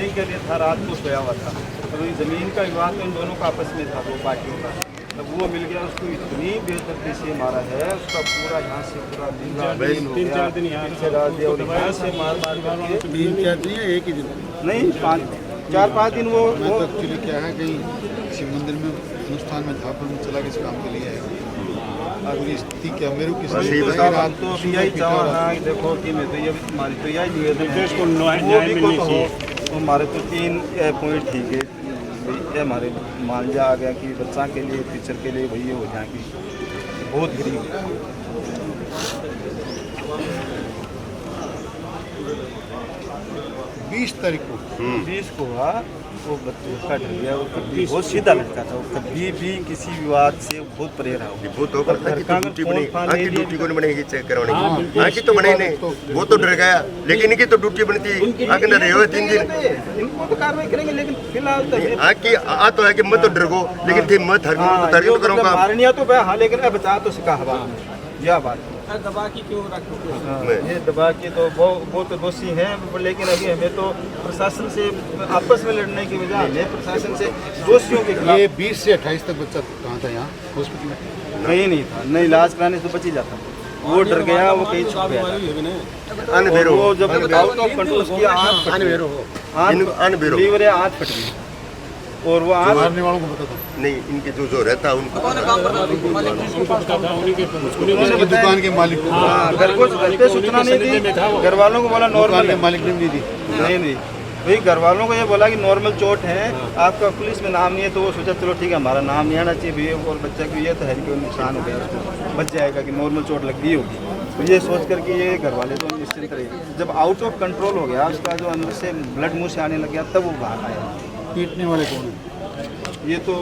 लड़ाई के लिए था, रात को सोया हुआ था। तो ये ज़मीन का विवाद तो इन दोनों का आपस में था, दो पार्टियों का। तब वो मिल गया, उसको इतनी बेदर्दी से मारा है, उसका पूरा यहाँ से पूरा तीन चार दिन यहाँ से मार करके 3-4 दिन या एक ही दिन? नहीं 4-5 दिन वो तो एक्चुअली क्या है, कहीं किसी मंदिर में अनुष्ठान में था, पर मैं चला किसी काम के लिए आया। पूरी स्थिति क्या मेरे को किसी तो साहब तो यही चाहना है, देखो कि मैं तो ये हमारी तो यही निवेदन है तो हमारे तो 3 पॉइंट ठीक है। ये हमारे मांझा आ गया कि बच्चा के लिए, टीचर के लिए वही हो जाएगी, बहुत गरीब है। 20 तारीख को 20 को हुआ, वो बच्चे का डर गया, वो कभी बहुत सीधा लड़का था, वो कभी भी किसी विवाद से बहुत परे रहा। वो तो करता कि ड्यूटी बनेगी, आँख की ड्यूटी को नहीं बनेगी चेक करवाने की, आँख की तो बने नहीं, वो तो डर गया, लेकिन इनकी तो ड्यूटी बनती आँख न रहे हो 3 दिन। इनको तो कार्रवाई करेंगे, लेकिन फिलहाल तो आँख की आ तो है कि मत तो डर गो, लेकिन थे मत हर तो करो काम। मारनिया तो हाँ, लेकिन बचा तो सिखा हवा, यह बात दबा की क्यों रखो? ये दबा के तो वो तो दोषी हैं, लेकिन अभी हमें तो प्रशासन से आपस में लड़ने की बजाय हमें प्रशासन से दोषियों के खिलाफ। ये 20 से 28 तक बच्चा कहाँ था यहाँ हॉस्पिटल में? कहीं नहीं था, नहीं इलाज कराने से बच ही जाता, वो डर गया, वो कहीं छुप गया। वो जब आउट ऑफ कंट्रोल उसकी आँख लीवर आँख फट गई, और वो आँख मारने वालों को पता था नहीं, इनके जो रहता है उनको दुकान के मालिक को, घर को घर पे सूचना नहीं दी, घर वालों को बोला नॉर्मल है, मालिक ने नहीं दी। नहीं भाई घर वालों को ये बोला कि नॉर्मल चोट है, आपका पुलिस में नाम नहीं है, तो वो सोचा चलो ठीक है हमारा नाम नहीं आना चाहिए भैया, और बच्चा को ये तो है कि नुकसान हो गया, उसको बच जाएगा कि नॉर्मल चोट लग गई होगी, तो ये सोच करके ये घर वाले तो निश्चिंत रहे। जब आउट ऑफ कंट्रोल हो गया, उसका जो अंदर से ब्लड मुँह से आने लग गया, तब वो बाहर आया। पीटने वाले कौन है? ये तो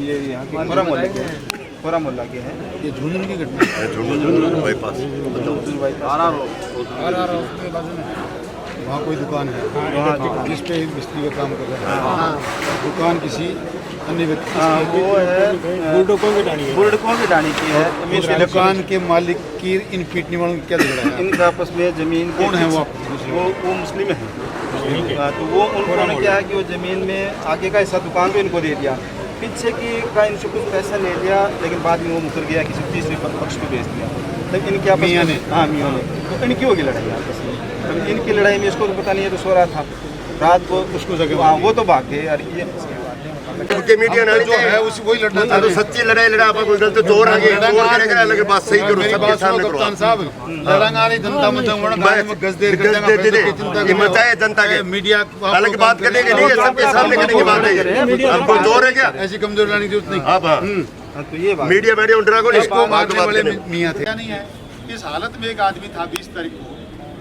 ये यहाँ के खोरा मोहल्ले के हैं, खोरा मोहल्ला के हैं। ये झुंझुनू की घटना है। वहाँ कोई दुकान है जिस पे मिस्त्री का काम कर रहा है, दुकान किसी अन्य व्यक्ति वो है बुल्डकों की डानी की है। दुकान के मालिक की इन पीटने वालों की क्या झगड़ा है? इनका आपस में जमीन कौन है वो? वो मुस्लिम है। तो वो उन्होंने क्या है कि वो ज़मीन में आगे का हिस्सा दुकान को इनको दे दिया, पीछे की का इनसे कुछ पैसा ले लिया, लेकिन बाद में वो मुकर गया, किसी तीसरे पक्ष को बेच दिया। लेकिन इनके आपस मियां ने, हाँ मियां ने, तो इनकी होगी लड़ाई आपस में। तो इनकी लड़ाई में इसको तो पता नहीं है, तो सो रहा था रात को, उसको जगह वो तो भाग गए। और ये उनके मीडिया ना जो है उसी वही लड़ना था। तो सच्ची लड़ाई लड़ा आप कोई गलत चोर आ गए, चोर करेगा अलग बात सही करो, सबके सामने करो। कप्तान साहब लड़ांगा नहीं, जनता में गज देर कर देगा, ये मचाए जनता के मीडिया अलग बात करेंगे नहीं, सबके सामने करने की बात है। हमको चोर है क्या? ऐसी कमजोर लाने की जरूरत नहीं। हाँ तो ये बात मीडिया मीडिया उन ड्रागो इसको मारने वाले मियां थे। नहीं है, इस हालत में एक आदमी था 20 तारीख को,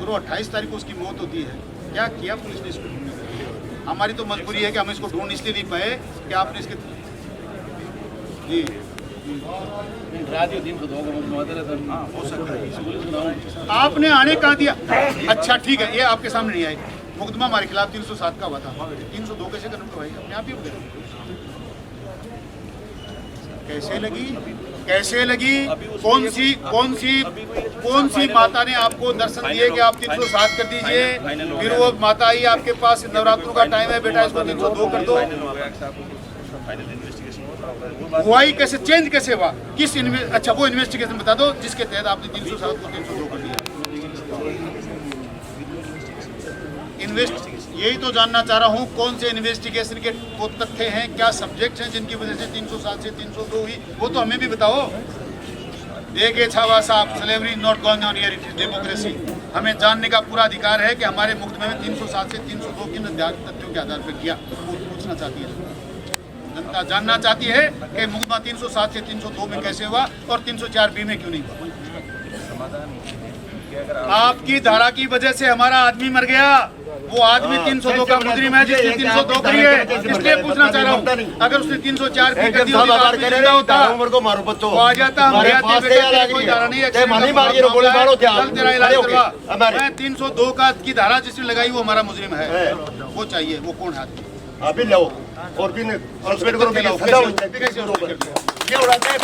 और 28 तारीख को उसकी मौत होती है। क्या किया पुलिस ने इसको ढूंढने के लिए? हमारी तो मजबूरी है कि हम इसको ढूंढ इसलिए नहीं पाए कि आपने इसके जी हो सकता है आपने आने कहा दिया। अच्छा ठीक है, ये आपके सामने नहीं आए, मुकदमा हमारे खिलाफ 307 का हुआ था, 302 कैसे कदम उठवाई अपने आप ही हो गया। कैसे लगी कौन सी माता ने आपको दर्शन दिए कि आप 307 कर दीजिए? फिर वो माता आई आपके पास, नवरात्रों का टाइम है बेटा, इसको 302 कर दो। हुआ ही कैसे, चेंज कैसे हुआ? अच्छा वो इन्वेस्टिगेशन बता दो जिसके तहत आपने 307 को 302 कर दिया। यही तो जानना चाह रहा हूँ, कौन से इन्वेस्टिगेशन के वो तथ्य हैं, क्या सब्जेक्ट हैं जिनकी वजह से 307 से 302 हुई, वो तो हमें भी बताओ। देखिए छावा साहब, slavery not going on here, it is democracy. हमें जानने का पूरा अधिकार है कि हमारे मुकदमे में 307 से 302 किन तथ्यों के आधार पर किया, वो पूछना चाहती है जनता, जानना चाहती है कि मुकदमा 307 से 302 में कैसे हुआ और 304B में क्यों नहीं हुआ। आपकी धारा की वजह से हमारा आदमी मर गया, वो आदमी 302 का मुजरिम है जिसने 302 करी है, इसलिए पूछना चाह रहा हूँ। अगर उसने 304 भी कर दी होती तो आदमी जिंदा होता, वो आ जाता। कोई धारा नहीं है, तेरा इलाज करवा। मैं 302 का की धारा जिसने लगाई वो हमारा मुजरिम है, वो चाहिए। वो कौन है आदमी? अभी लो और भी सस्पेंड करो, भी सजा हो जाए। ये उड़ाते हैं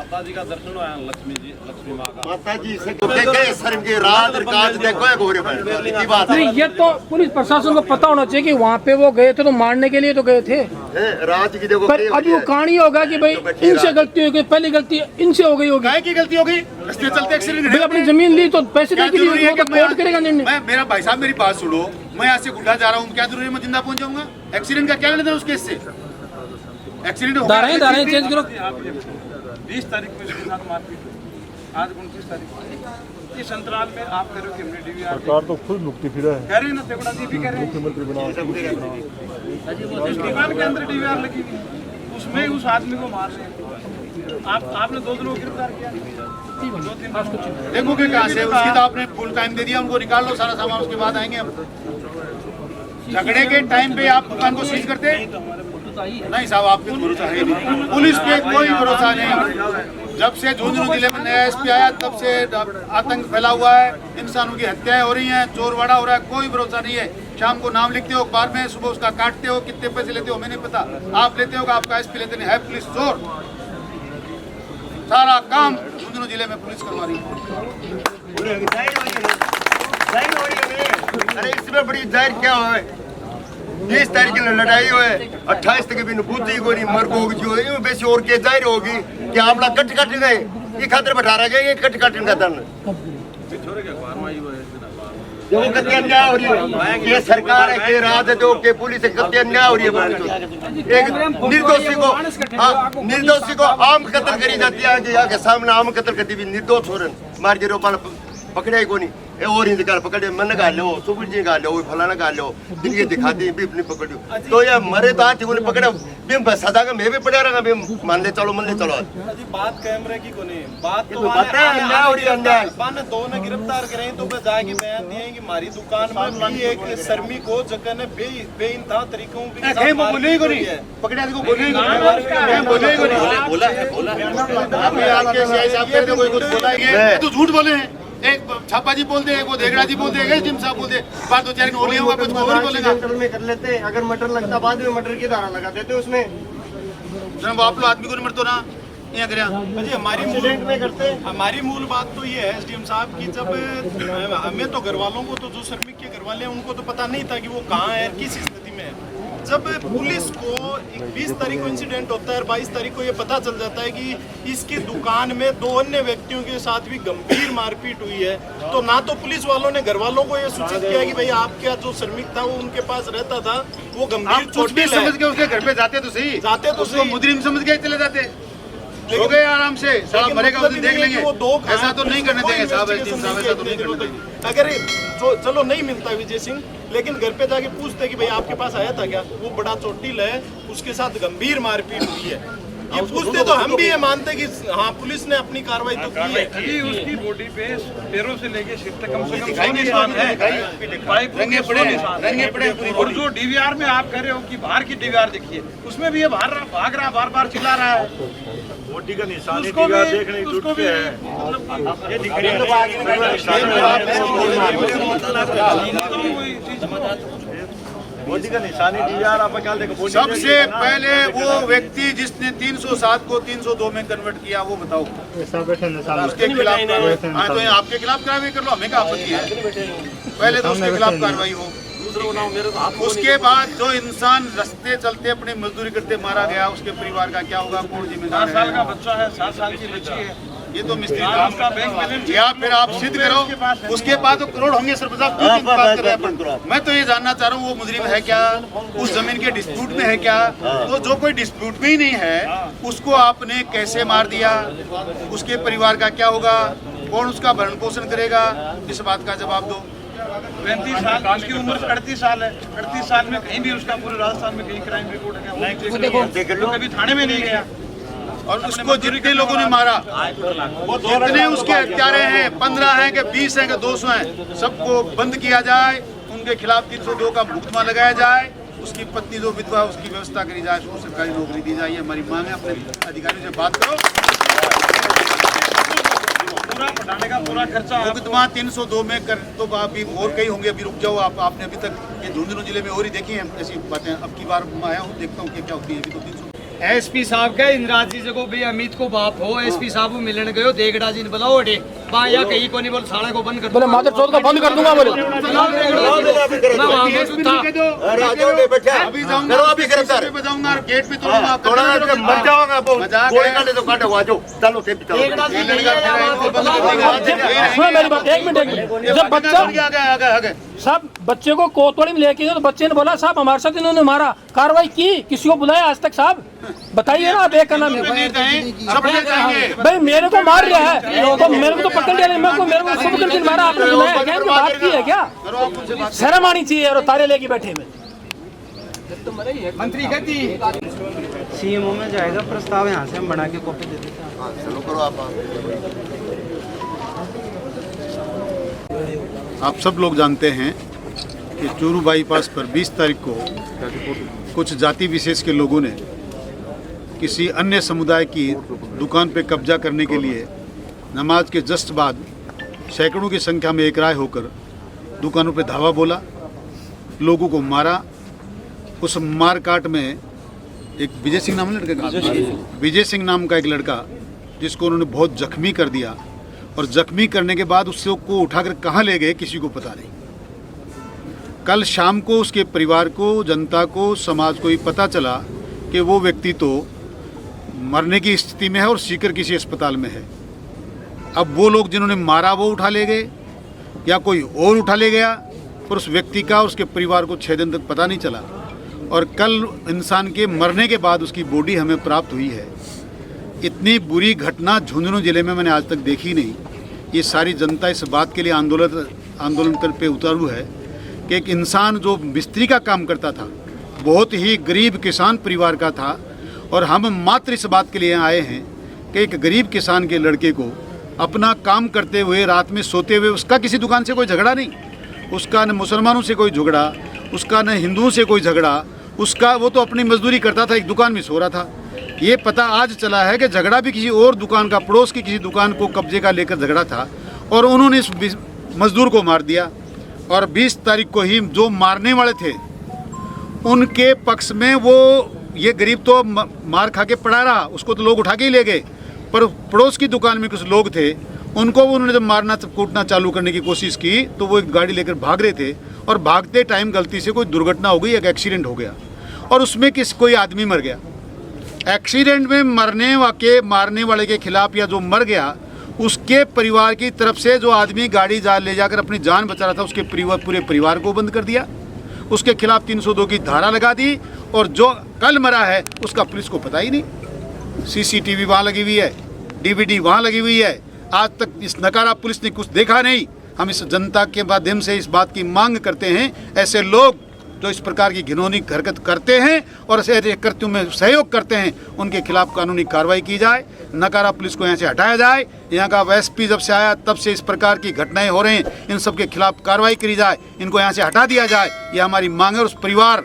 माता जी का दर्शन हुआ लक्ष्मी माँ का। माता जी से देखे शर्म की रात काज देखो गोरे की बात है। नहीं, ये तो पुलिस प्रशासन को पता होना चाहिए कि वहाँ पे वो गए थे तो मारने के लिए तो गए थे, रात की देखो। पर अब वो कहानी होगा कि भाई इनसे गलती हो गई, पहली गलती इनसे हो गई होगी। काय की गलती हो गई? रस्ते चलते एक्सीडेंट भाई अपनी जमीन ली तो पैसे दे के ली, वो तो कोर्ट करेगा निर्णय। मेरा भाई साहब मेरी बात सुनो, मैं यहाँ से गुड्डा जा रहा हूँ, क्या जरूरी है मैं जिंदा पहुंच जाऊंगा? एक्सीडेंट का क्या लेना उस केस से? एक्सीडेंट हो दारें चेंज करो। 20 तारीख को इसके साथ मारपीट हुई, आज 29 तारीख को। इस अंतराल में आप कह रहे हो कि हमने डीवीआर सरकार तो खुद लुकती फिरा है, कह रही ना, तेगुड़ा जी भी कह रहे हैं मुख्यमंत्री बना इस दीवार के अंदर डीवीआर लगी हुई है, उसमें उस आदमी को मार रहे हैं। आपने 2 दिनों को गिरफ्तार किया, 2-3 देखोगे कहाँ से? उसकी तो आपने फुल टाइम दे दिया, उनको निकाल लो सारा सामान, उसके बाद आएंगे हम। झगड़े के टाइम पे आप दुकान को सीज करते नहीं साहब, आपके भरोसा है नहीं, पुलिस पे कोई भरोसा नहीं। जब से झुंझुनू जिले में नया एसपी आया तब से आतंक फैला हुआ है, इंसानों की हत्याएं हो रही हैं, चोरवाड़ा हो रहा है, कोई भरोसा नहीं है। शाम को नाम लिखते हो अखबार में, सुबह उसका काटते हो, कितने पैसे लेते हो हमें नहीं पता, आप लेते हो आपका एसपी लेते नहीं है, पुलिस चोर। सारा काम झुंझुनू जिले में पुलिस करवा रही अरे इसमें बड़ी जाहिर क्या है? 20 तारीख की लड़ाई हुए, 28 तक भी बुद्धि को नहीं मर को जो बेसी और के जाहिर होगी कि आपला कट गए ये खातर बैठा रह गए, ये कट का दन जो कत्ते अन्याय हो रही है। ये सरकार है कि राज है जो के पुलिस है, कत्ते अन्याय हो रही है। एक निर्दोषी को आम कत्ल करी जाती है कि यहाँ के सामने आम कत्ल करती भी निर्दोष हो रहे मार जे रोपाल पकड़े को नहीं और ही निकाल पकड़े मन गा लो, सुबह जी गा लो, फलाना गा लो, दिल्ली दिखाती बीप नहीं पकड़ो तो ये मरे तो आज उन्हें पकड़े बिम सदा का मैं भी पड़ा रहा बिम मान ले चलो जी। बात कैमरे की कोने बात तो ने 2 ने गिरफ्तार करे तो जाके बयान दिए कि हमारी दुकान में भी एक शर्मी को जगह ने बेइंतहा तरीकों बोले को नहीं पकड़े को बोले बोले को नहीं बोला है आपके आपके सीआई साहब कहते कोई कुछ बोला है तो झूठ बोले हैं। एक छापा जी बोलते हैं, वो देगड़ा जी बोलते हैं, जिम साहब बोलते हैं, बात 2-4 दिन होली होगा कुछ और बोलेगा। मटर में कर लेते, अगर मटर लगता बाद में मटर की धारा लगा देते उसमें। जनाब आप लोग आदमी को नहीं मरते ना यहाँ करें जी। हमारी मूल बात तो ये है एसडीएम साहब की, जब हमें तो घर वालों को तो जो श्रमिक के घर वाले हैं उनको तो पता नहीं था कि वो कहाँ है, किस स्थिति में है। जब पुलिस को 20 तारीख को इंसिडेंट होता है और 22 तारीख को ये पता चल जाता है कि इसकी दुकान में 2 अन्य व्यक्तियों के साथ भी गंभीर मारपीट हुई है, तो ना तो पुलिस वालों ने घर वालों को ये सूचित किया कि भाई आपका जो श्रमिक था वो उनके पास रहता था, वो गंभीर चोटिल है। समझ के उसके घर पे जाते तो सही, सही मुजरिम समझ के चले जाते, हो गए आराम से, साला मरेगा उस दिन देख लेंगे। ऐसा तो नहीं करने देंगे साहब, ऐसा तो नहीं करने देंगे। अगर चलो नहीं मिलता विजय सिंह, लेकिन घर पे जाके पूछते कि भाई आपके पास आया था क्या, वो बड़ा चोटिल है, उसके साथ गंभीर मारपीट हुई है, ये पूछते तो हम भी ये मानते कि हाँ पुलिस ने अपनी कार्रवाई तो की है। जी उसकी बॉडी पे पैरों से लेके सिर तक कम से कम दिखाएंगे, निशान है, रंगे पड़े और जो डीवीआर में आप कह रहे हो कि बाहर की डीवीआर देखिए, उसमें भी ये भाग रहा बार चिल्ला रहा है। बॉडी का निशान उसको भी बॉडी का निशानी डीवीआर आप क्या देखो। सबसे पहले वो व्यक्ति जिसने 307 को 302 में कन्वर्ट किया वो बताओ, उसके खिलाफ हाँ तो आपके खिलाफ कार्रवाई कर लो, हमें क्या आपत्ति है, पहले तो उसके खिलाफ कार्रवाई हो। उसके बाद जो इंसान रास्ते चलते अपनी मजदूरी करते मारा गया, उसके परिवार का क्या होगा, कौन जिम्मेदार 7 साल का बच्चा है, 7 साल की बच्ची है, ये तो मिस्त्री का बैंक बैलेंस या फिर आप सिद्ध करो, उसके बाद तो करोड़ होंगे सर साहब, क्यों बात कर रहे हैं। मैं तो ये जानना चाह रहा हूँ वो मुजरिम है क्या, उस जमीन के डिस्प्यूट में है क्या, तो जो कोई डिस्प्यूट में ही नहीं है उसको आपने कैसे मार दिया, उसके परिवार का क्या होगा, कौन उसका भरण पोषण करेगा, इस बात का जवाब दो। 35 साल, उसकी उम्र 38 साल है, 38 साल में कहीं भी उसका पूरे राजस्थान में कहीं क्राइम रिपोर्ट है, वो कभी थाने में नहीं गया। और उसको जितने लोगों ने मारा, जितने उसके हत्यारे हैं, 15 हैं कि 20 हैं कि 200 हैं, सबको बंद किया जाए, उनके खिलाफ 302 का मुकदमा लगाया जाए, उसकी पत्नी जो विधवा उसकी व्यवस्था करी जाए, उसको सरकारी नौकरी दी जाए, हमारी मांग है। अपने अधिकारियों से बात करो, पूरा पटाने का पूरा खर्चा मुकदमा 302 में कर तो अभी और कई होंगे, अभी रुक जाओ आप, आपने अभी तक ये झुंझुनू जिले में और ही देखी है ऐसी बातें, अब की बार मैं आया हूँ देखता हूँ क्या होती है, अभी तो 300 एसपी साहब के इंदिराज जी को भी अमित को बाप हो एसपी साहब को मिलने गयो देगड़ा जी ने बुलाओ अटे वहाँ या कहीं को नहीं बोल साड़ा को बंद कर बोले मादर चौथ को बंद कर दूंगा बोले मैं वहाँ मौजूद था अभी जाऊंगा अभी गिरफ्तार बजाऊंगा गेट पे तोड़ूंगा मर जाओगा कोई काटे तो काटो आ जाओ चलो देगड़ा जी नहीं है या वहाँ पे बुलाओ सुनो मेरी बात, एक मिनट। जब बच्चा साहब बच्चे को कोतवाली में लेके गए तो बच्चे ने बोला साहब हमारे साथ इन्होंने मारा, कार्रवाई की, किसी को बुलाया आज तक साहब? बताइए ना आप एक का नाम भाई मेरे को मार रहा है तो मेरे को तो पकड़ लिया, मेरे को खुद करके मारा, आपने बुलाया क्या? बात की है क्या? शर्म आनी चाहिए और तारे लेके बैठे में मंत्री कहती सीएमओ में जाएगा प्रस्ताव, यहाँ से हम बना के कॉपी दे देते हैं। चलो करो आप सब लोग जानते हैं कि चूरू बाईपास पर 20 तारीख को कुछ जाति विशेष के लोगों ने किसी अन्य समुदाय की दुकान पर कब्जा करने के लिए नमाज के जस्ट बाद सैकड़ों की संख्या में एकराय होकर दुकानों पर धावा बोला, लोगों को मारा। उस मार काट में एक विजय सिंह नाम लड़के का, विजय सिंह नाम का एक लड़का जिसको उन्होंने बहुत जख्मी कर दिया, और जख्मी करने के बाद उससे को उठाकर कहाँ ले गए किसी को पता नहीं। कल शाम को उसके परिवार को, जनता को, समाज को ये पता चला कि वो व्यक्ति तो मरने की स्थिति में है और सीकर किसी अस्पताल में है। अब वो लोग जिन्होंने मारा वो उठा ले गए या कोई और उठा ले गया, पर उस व्यक्ति का, उसके परिवार को 6 दिन तक पता नहीं चला। और कल इंसान के मरने के बाद उसकी बॉडी हमें प्राप्त हुई है। इतनी बुरी घटना झुंझुनू जिले में मैंने आज तक देखी नहीं। ये सारी जनता इस बात के लिए आंदोलन पे उतारू है कि एक इंसान जो मिस्त्री का काम करता था, बहुत ही गरीब किसान परिवार का था, और हम मात्र इस बात के लिए आए हैं कि एक गरीब किसान के लड़के को अपना काम करते हुए रात में सोते हुए, उसका किसी दुकान से कोई झगड़ा नहीं, उसका न मुसलमानों से कोई झगड़ा, उसका न हिंदुओं से कोई झगड़ा, उसका वो तो अपनी मजदूरी करता था, एक दुकान में सो रहा था। ये पता आज चला है कि झगड़ा भी किसी और दुकान का, पड़ोस की किसी दुकान को कब्जे का लेकर झगड़ा था, और उन्होंने इस मजदूर को मार दिया। और 20 तारीख को ही जो मारने वाले थे उनके पक्ष में वो ये गरीब तो मार खा के पड़ा रहा, उसको तो लोग उठा के ही ले गए, पर पड़ोस की दुकान में कुछ लोग थे, उनको उन्होंने जब मारना कूटना चालू करने की कोशिश की तो वो एक गाड़ी लेकर भाग रहे थे, और भागते टाइम गलती से कोई दुर्घटना हो गई, एक एक्सीडेंट हो गया, और उसमें कोई आदमी मर गया। एक्सीडेंट में मारने वाले के खिलाफ या जो मर गया उसके परिवार की तरफ से जो आदमी गाड़ी ले जाकर अपनी जान बचा रहा था, उसके पूरे परिवार को बंद कर दिया, उसके खिलाफ 302 की धारा लगा दी, और जो कल मरा है उसका पुलिस को पता ही नहीं। सीसीटीवी वहाँ लगी हुई है, डीवीडी वहाँ लगी हुई है, आज तक इस नकारा पुलिस ने कुछ देखा नहीं। हम इस जनता के माध्यम से इस बात की मांग करते हैं, ऐसे लोग जो इस प्रकार की घिनौनी हरकत करते हैं और ऐसे कृत्यों में सहयोग करते हैं, उनके खिलाफ कानूनी कार्रवाई की जाए, नकारा पुलिस को यहाँ से हटाया जाए। यहाँ का एसपी जब से आया तब से इस प्रकार की घटनाएं हो रही हैं, इन सब के खिलाफ कार्रवाई करी जाए, इनको यहाँ से हटा दिया जाए, ये हमारी मांग है। और उस परिवार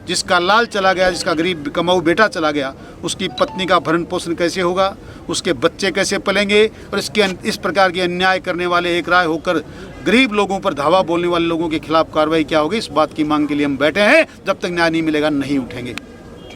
जिसका लाल चला गया, जिसका गरीब कमाऊ बेटा चला गया, उसकी पत्नी का भरण पोषण कैसे होगा, उसके बच्चे कैसे पलेंगे, और इस प्रकार के अन्याय करने वाले एक राय होकर गरीब लोगों पर धावा बोलने वाले लोगों के खिलाफ कार्रवाई क्या होगी, इस बात की मांग के लिए हम बैठे हैं। जब तक न्याय नहीं मिलेगा नहीं उठेंगे।